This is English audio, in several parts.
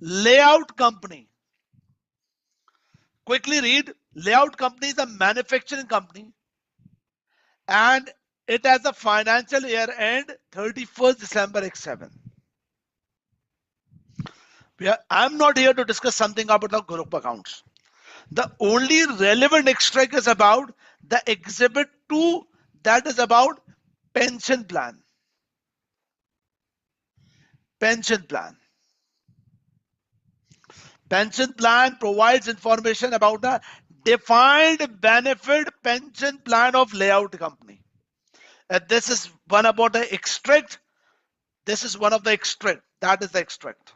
Layout company. Quickly read. Layout company is a manufacturing company and it has a financial year end 31st December 7. I'm not here to discuss something about the group accounts. The only relevant extract is about the exhibit 2, that is about pension plan. Pension plan. Pension plan provides information about the defined benefit pension plan of layout company. This is one about the extract. This is one of the extract. That is the extract.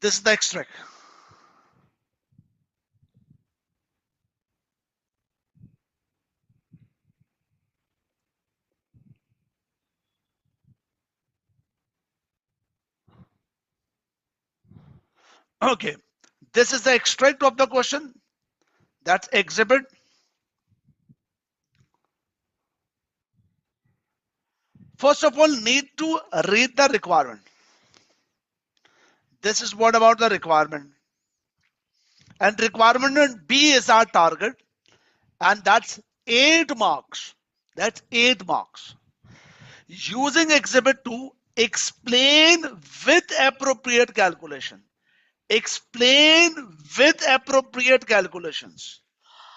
This is the extract. Okay. This is the extract of the question. That's exhibit. First of all, need to read the requirement. This is what about the requirement. And requirement B is our target. And that's 8 marks. That's 8 marks. Using exhibit 2, explain with appropriate calculation. Explain with appropriate calculations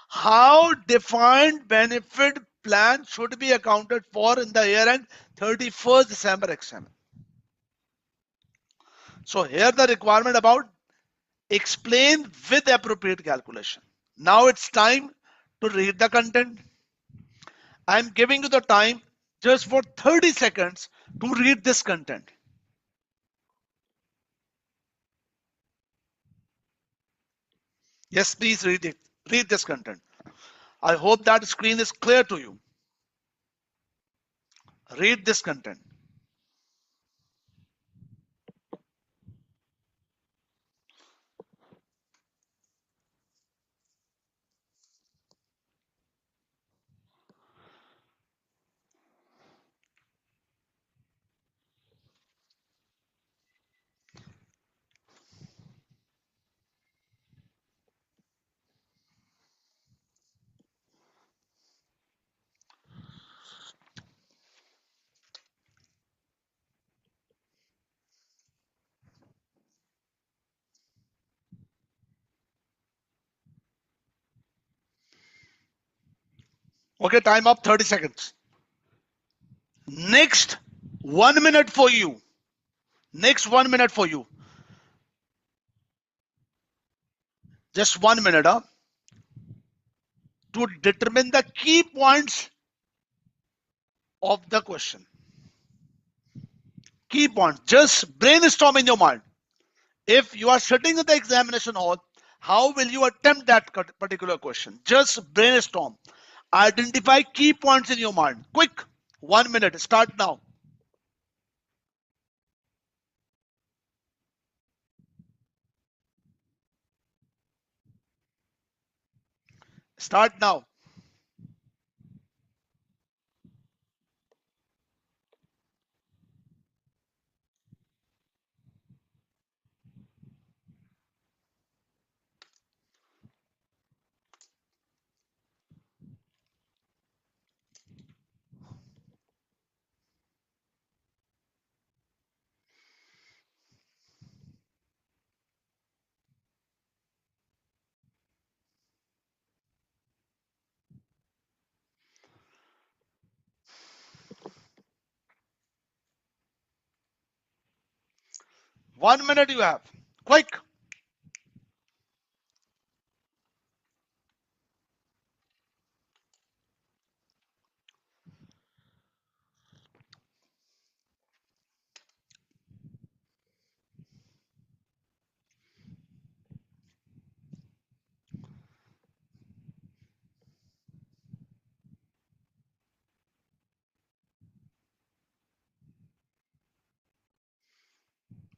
how defined benefit plan should be accounted for in the year end 31st December exam. So here the requirement about explain with appropriate calculation. Now it's time to read the content. I'm giving you the time just for 30 seconds to read this content. Yes, please read it. Read this content. I hope that screen is clear to you. Read this content. Okay, time up 30 seconds. Next 1 minute for you. Next 1 minute for you. Just 1 minute, to determine the key points of the question. Key points. Just brainstorm in your mind. If you are sitting in the examination hall, how will you attempt that particular question? Just brainstorm. Identify key points in your mind. Quick. 1 minute. Start now. Start now. One minute you have. Quick.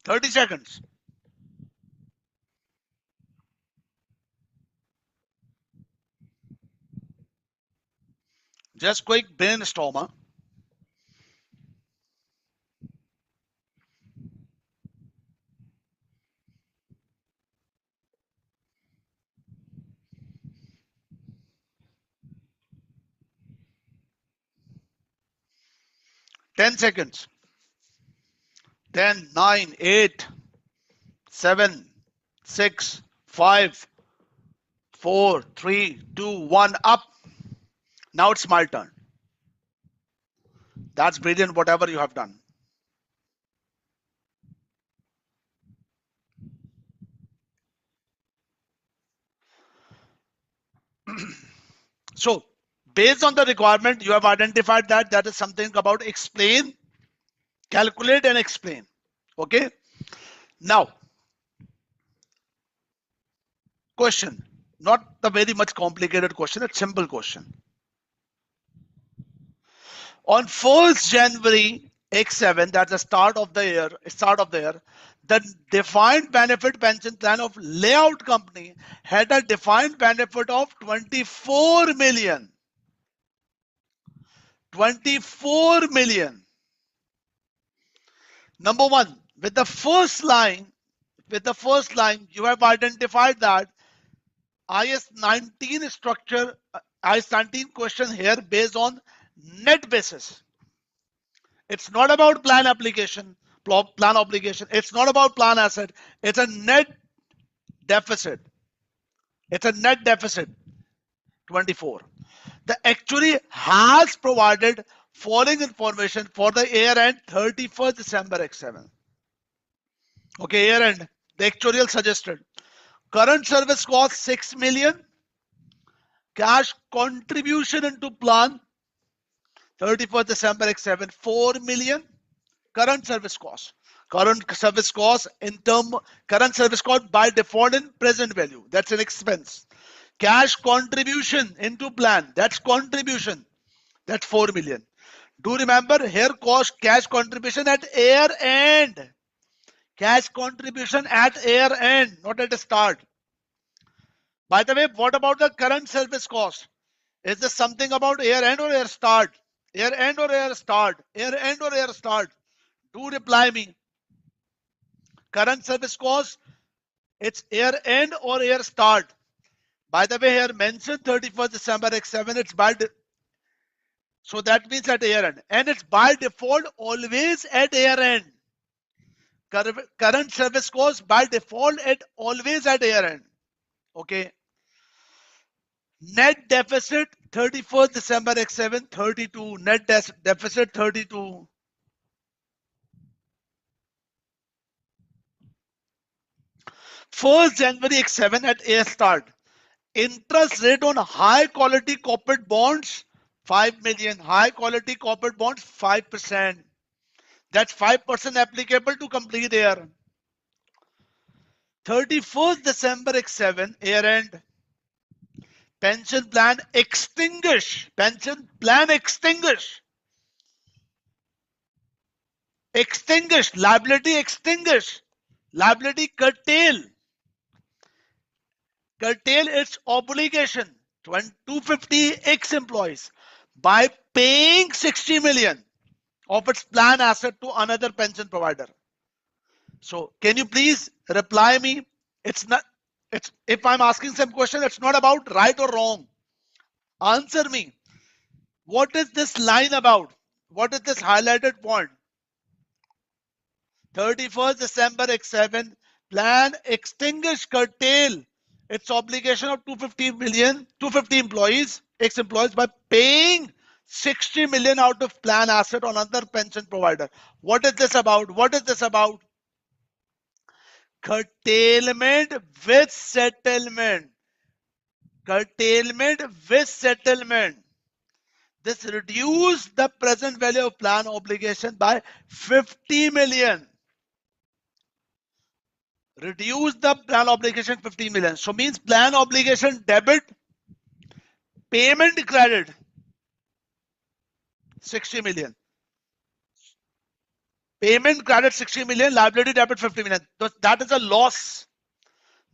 Thirty seconds. Just quick brainstorm. Huh? Ten seconds. 10, 9, 8, 7, 6, 5, 4, 3, 2, 1, up. Now it's my turn. That's brilliant, whatever you have done. So, based on the requirement, you have identified that that is something about explain, calculate, and explain. Okay. Now, question. Not the very much complicated question, it's simple question. On 1st January X7, that's the start of the year, the defined benefit pension plan of layout company had a defined benefit of 24 million. 24 million. Number one, with the first line, you have identified that IAS 19 structure, IAS 19 question here based on net basis. It's not about plan application, plan obligation. It's not about plan asset. It's a net deficit. It's a net deficit, 24. The actuary has provided following information for the year end 31st December X7. Okay, year end. The actuarial suggested current service cost 6 million, cash contribution into plan 31st December X7 4 million, current service cost. Current service cost by default in present value. That's an expense. Cash contribution into plan. That's contribution. That's 4 million. Do remember here cash contribution at year end. Cash contribution at year end, not at the start. By the way, what about the current service cost? Is this something about year end or year start? Year end or year start? Year end or year start? Do reply me. Current service cost, it's year end or year start. By the way, here mentioned 31st December X7, it's by so that means at year end. And it's by default always at year end. Current service cost by default always at year end. Okay. Net deficit 31st December X7 32. Net deficit 32. First January X7 at year start. Interest rate on high quality corporate bonds 5 million. High quality corporate bonds 5%. That's 5% applicable to complete year. 31st December X7 year end. Pension plan extinguish. Pension plan extinguish. Extinguish. Liability extinguish. Liability curtail. Curtail its obligation. 250 ex-employees by paying 60 million of its plan asset to another pension provider. So can you please reply me? It's not. It's if I'm asking some question, it's not about right or wrong. Answer me. What is this line about? What is this highlighted point? 31st December X7 plan extinguish curtail its obligation of 250 employees, ex-employees by paying 60 million out of plan asset on another pension provider. What is this about? What is this about? Curtailment with settlement. Curtailment with settlement. This reduced the present value of plan obligation by 50 million. Reduce the plan obligation 15 million. So means plan obligation debit, payment credit 60 million. Payment credit 60 million, liability debit 50 million. That is a loss.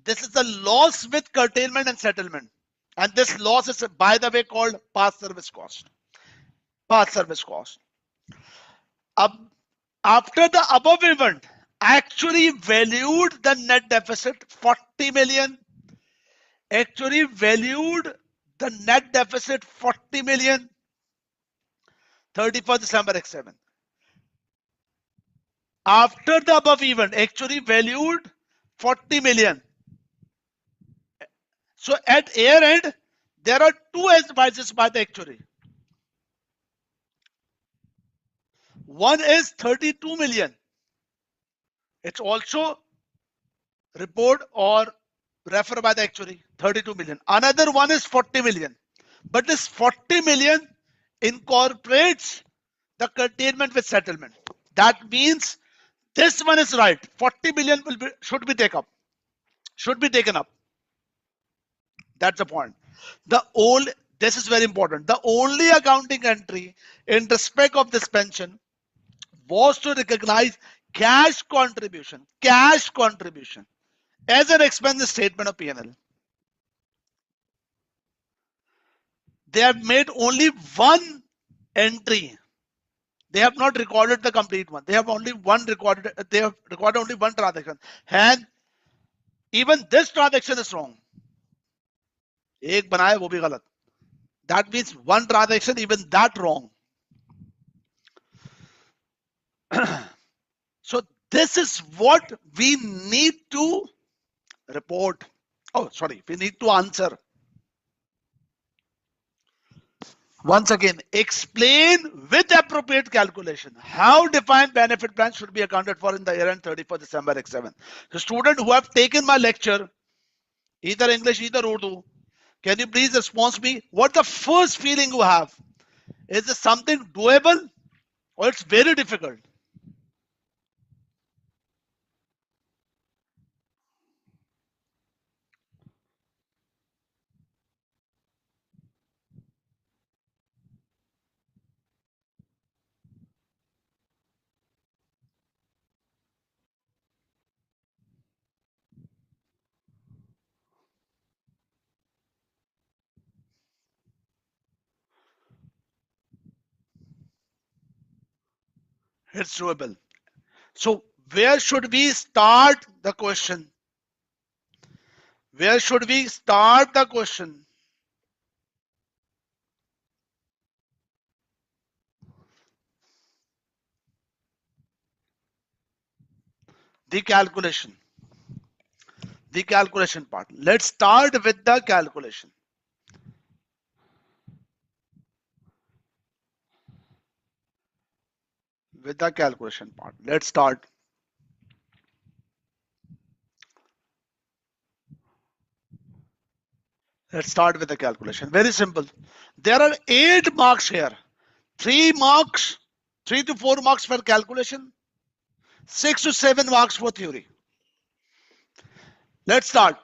This is a loss with curtailment and settlement. And this loss is, by the way, called past service cost. past service cost. After the above event, actually valued the net deficit 40 million. Actually valued the net deficit 40 million 31st December X7. After the above event, actually valued 40 million. So at year end, there are two advices by the actuary. One is 32 million. It's also report or refer by the actuary, 32 million. Another one is 40 million. But this 40 million incorporates the curtailment with settlement. That means this one is right. 40 million should be taken up. Should be taken up. That's the point. This is very important. The only accounting entry in respect of this pension was to recognize cash contribution as an expense statement of P&L. They have made only one entry. They have not recorded the complete one. They have only one recorded. They have recorded only one transaction. And even this transaction is wrong. एक बनाए वो भी गलत. That means one transaction, even that wrong. So this is what we need to report. Oh, sorry, we need to answer. Once again, explain with appropriate calculation how defined benefit plan should be accounted for in the year end 31st December X7. The student who have taken my lecture, either English, either Urdu, can you please respond me? What the first feeling you have? Is this something doable or it's very difficult? It's doable. So where should we start the question? Where should we start the question? The calculation. The calculation part. Let's start with the calculation. With the calculation part. Let's start. Let's start with the calculation. Very simple. There are 8 marks here. 3 marks, 3 to 4 marks for calculation, 6 to 7 marks for theory. Let's start.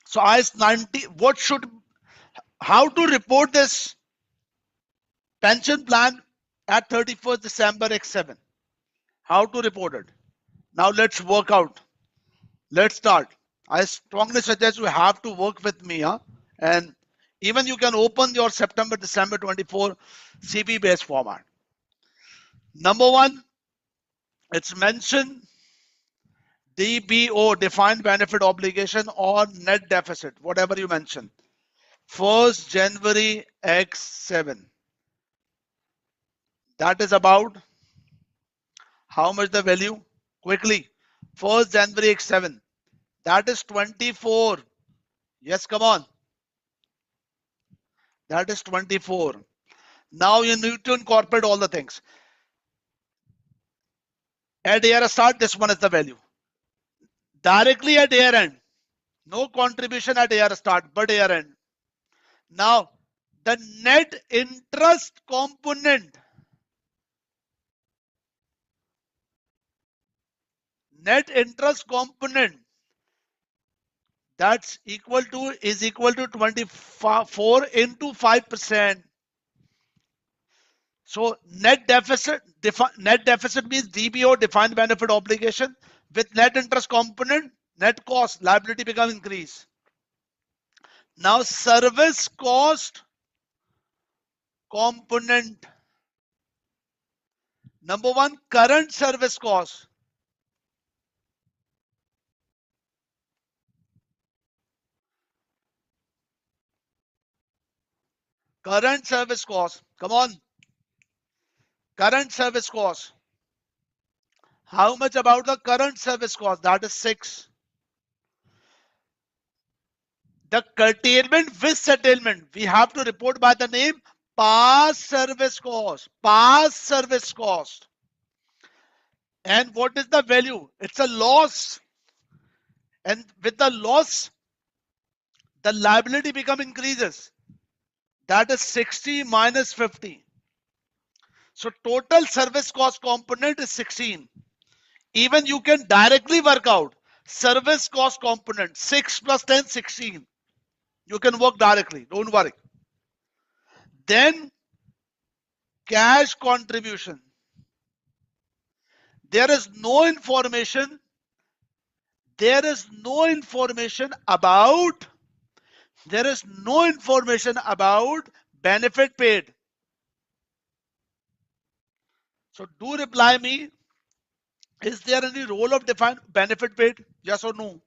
So IAS 90, how to report this pension plan at 31st December X7? How to report it? Now let's work out. Let's start. I strongly suggest you have to work with me, and even you can open your September December 24 CP based format. Number one, it's mentioned DBO, defined benefit obligation, or net deficit, whatever you mention. 1st January X7. That is about how much the value? Quickly. 1st January X7. That is 24. Yes, come on. That is 24. Now you need to incorporate all the things. At year start, this one is the value. Directly at year end. No contribution at year start, but year end. Now, the net interest component. Net interest component. That's equal to 24 into 5%. So net deficit means DBO, defined benefit obligation, with net interest component, net cost, liability become increase. Now service cost component. Number one, current service cost. Current service cost. Come on. Current service cost. How much about the current service cost? That is 6. The curtailment with settlement, we have to report by the name past service cost. Past service cost. And what is the value? It's a loss. And with the loss, the liability become increases. That is 60 minus 50. So total service cost component is 16. Even you can directly work out service cost component 6 plus 10, 16. You can work directly. Don't worry. Then cash contribution. There is no information. There is no information about. There is no information about benefit paid. So do reply me. Is there any role of defined benefit paid? Yes or no?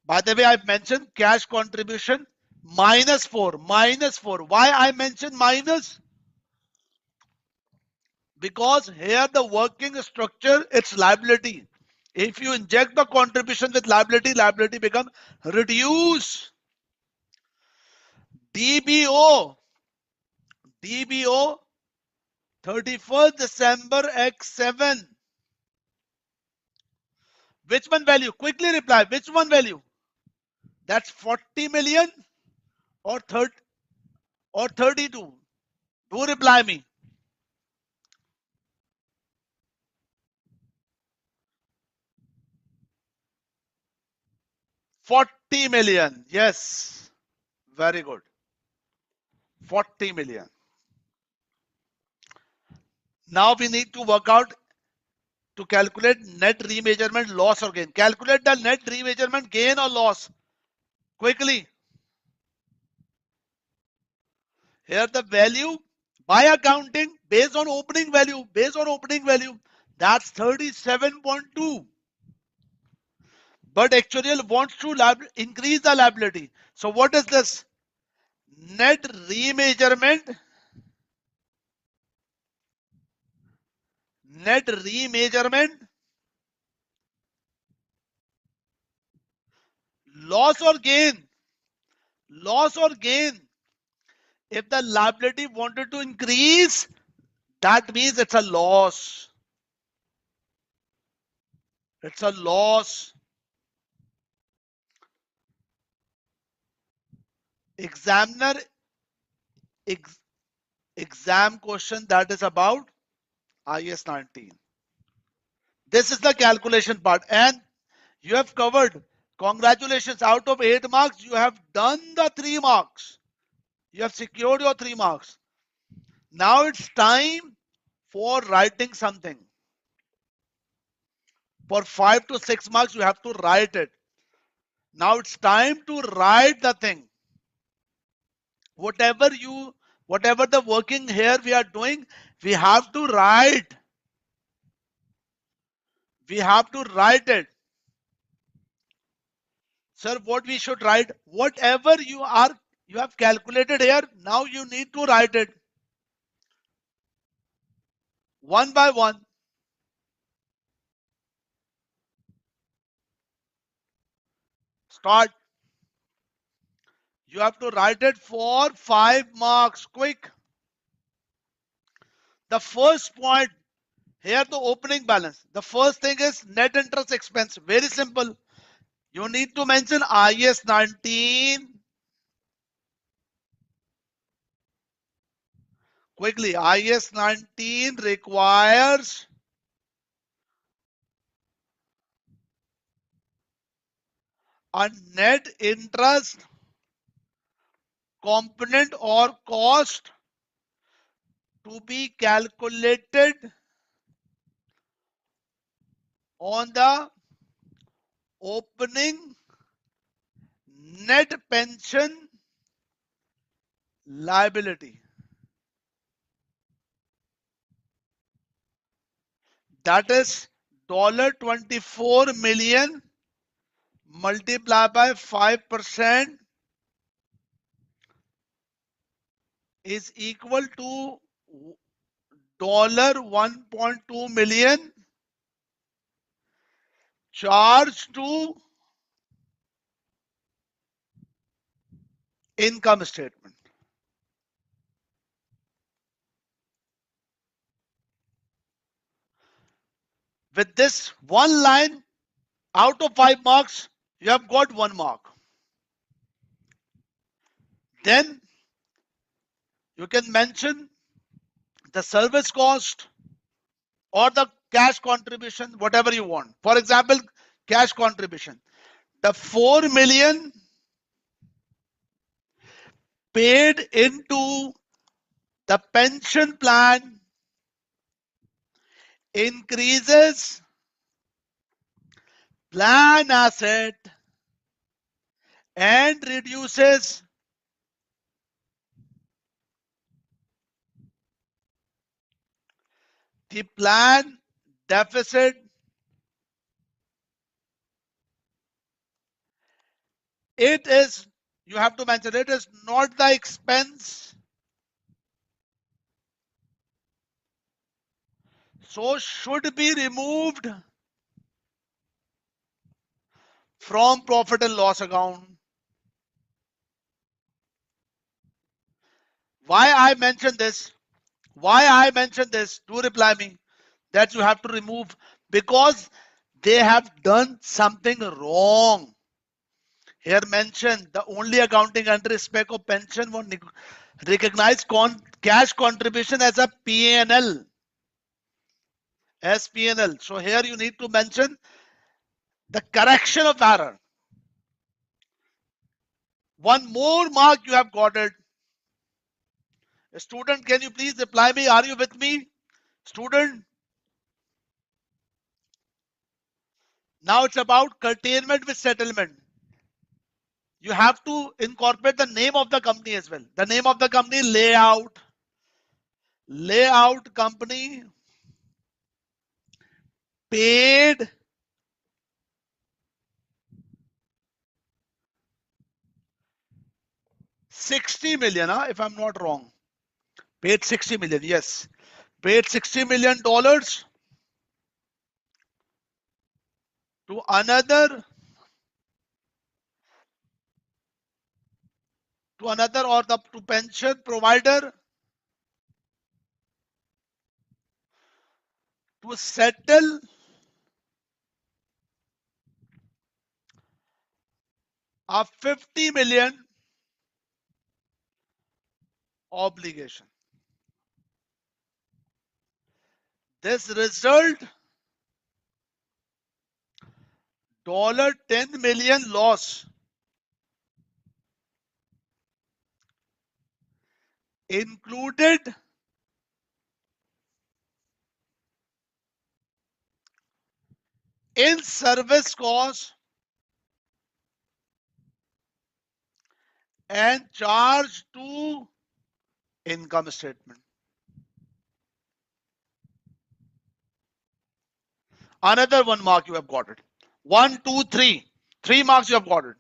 By the way, I've mentioned cash contribution minus 4. Minus 4. Why I mentioned minus? Because here the working structure, it's liability. If you inject the contribution with liability, liability become reduce. DBO. DBO 31st December X7. Which one value? Quickly reply. Which one value? That's 40 million or 30 or 32. Do reply me. 40 million. Yes. Very good. 40 million. Now we need to work out to calculate net remeasurement loss or gain. Calculate the net remeasurement gain or loss. Quickly. Here the value by accounting based on opening value. Based on opening value. That's 37.2. But actuarial wants to increase the liability. So what is this? Net remeasurement. Net remeasurement. Loss or gain. Loss or gain. If the liability wanted to increase, that means it's a loss. It's a loss. Examiner exam question that is about IAS 19. This is the calculation part and you have covered. Congratulations. Out of 8 marks, you have done the 3 marks. You have secured your 3 marks. Now it's time for writing something. For 5 to 6 marks, you have to write it. Now it's time to write the thing. Whatever the working here we are doing, we have to write. We have to write it. Sir, what we should write? Whatever you have calculated here, now you need to write it. One by one. Start. You have to write it for 5 marks. Quick. The first point, here the opening balance. The first thing is net interest expense. Very simple. You need to mention IAS 19. Quickly, IAS 19 requires a net interest component or cost to be calculated on the opening net pension liability. That is $24 million multiplied by 5% is equal to $1.2 million charged to income statement. With this one line, out of 5 marks, you have got 1 mark. Then you can mention the service cost or the cash contribution, whatever you want. For example, cash contribution. The 4 million paid into the pension plan increases plan asset and reduces the plan deficit. It is, you have to mention, it is not the expense, so should be removed from profit and loss account. Why I mention this? Why I mention this? Do reply me that you have to remove, because they have done something wrong. Here mentioned the only accounting under respect of pension will recognize cash contribution as a P&L. As P&L. So here you need to mention the correction of error. One more mark you have got it. Student, can you please reply me? Are you with me? Student? Now it's about curtailment with settlement. You have to incorporate the name of the company as well. The name of the company, Layout Company paid $60 million, if I'm not wrong. Paid 60 million, yes. Paid $60 million to another or to pension provider to settle a 50 million obligation. This result $10 million loss included in service cost and charge to income statement. Another 1 mark you have got it. 1, 2, 3. 3 marks you have got it.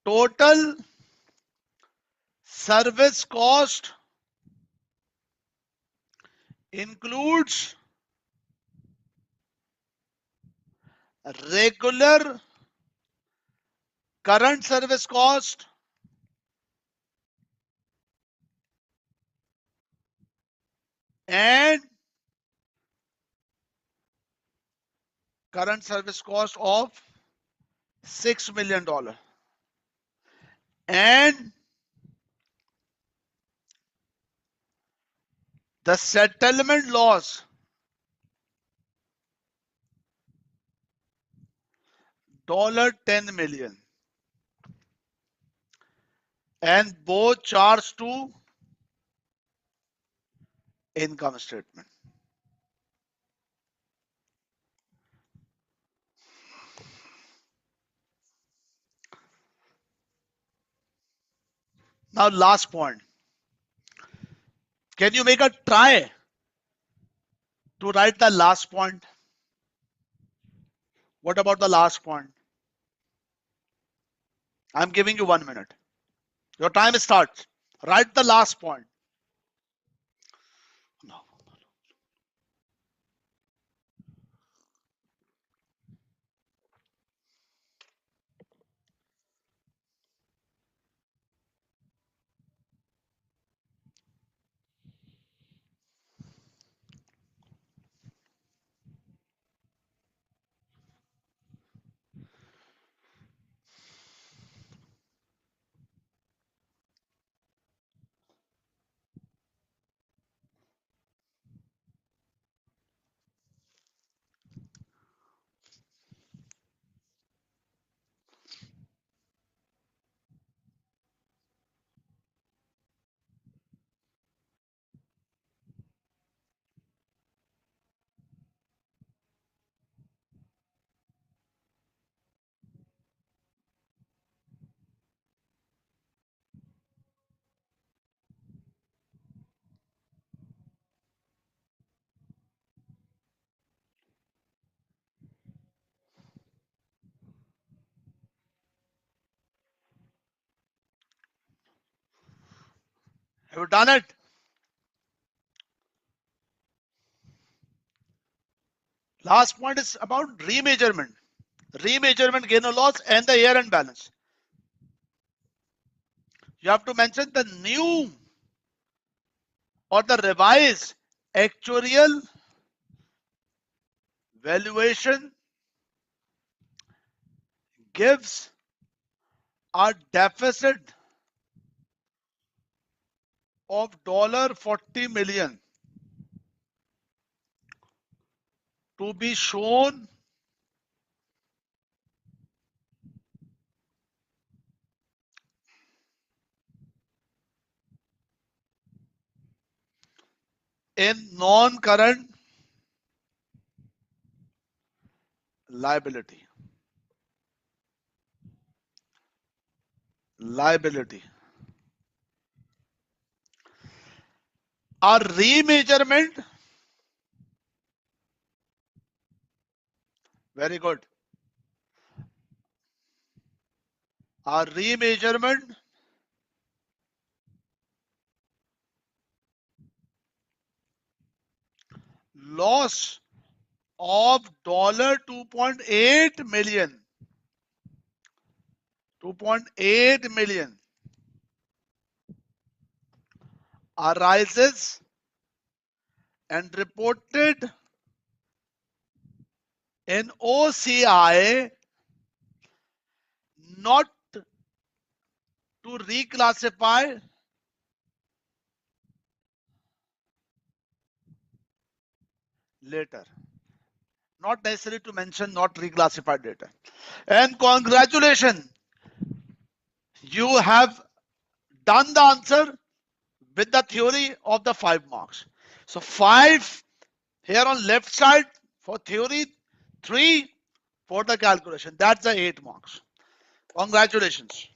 Total service cost includes regular current service cost and current service cost of $6 million and the settlement loss $10 million, and both charged to income statement. Now last point. Can you make a try to write the last point? What about the last point? I'm giving you 1 minute. Your time starts. Write the last point. No. Have you done it? Last point is about remeasurement. Remeasurement, gain or loss, and the year-end balance. You have to mention the new or the revised actuarial valuation gives a deficit of $40 million to be shown in non-current liability. A remeasurement, very good. A remeasurement loss of $2.8 million. 2.8 million arises and reported in OCI, not to reclassify later. Not necessary to mention not reclassified later. And congratulations, you have done the answer with the theory of the 5 marks. So 5 here on left side for theory, 3 for the calculation. That's the 8 marks. Congratulations.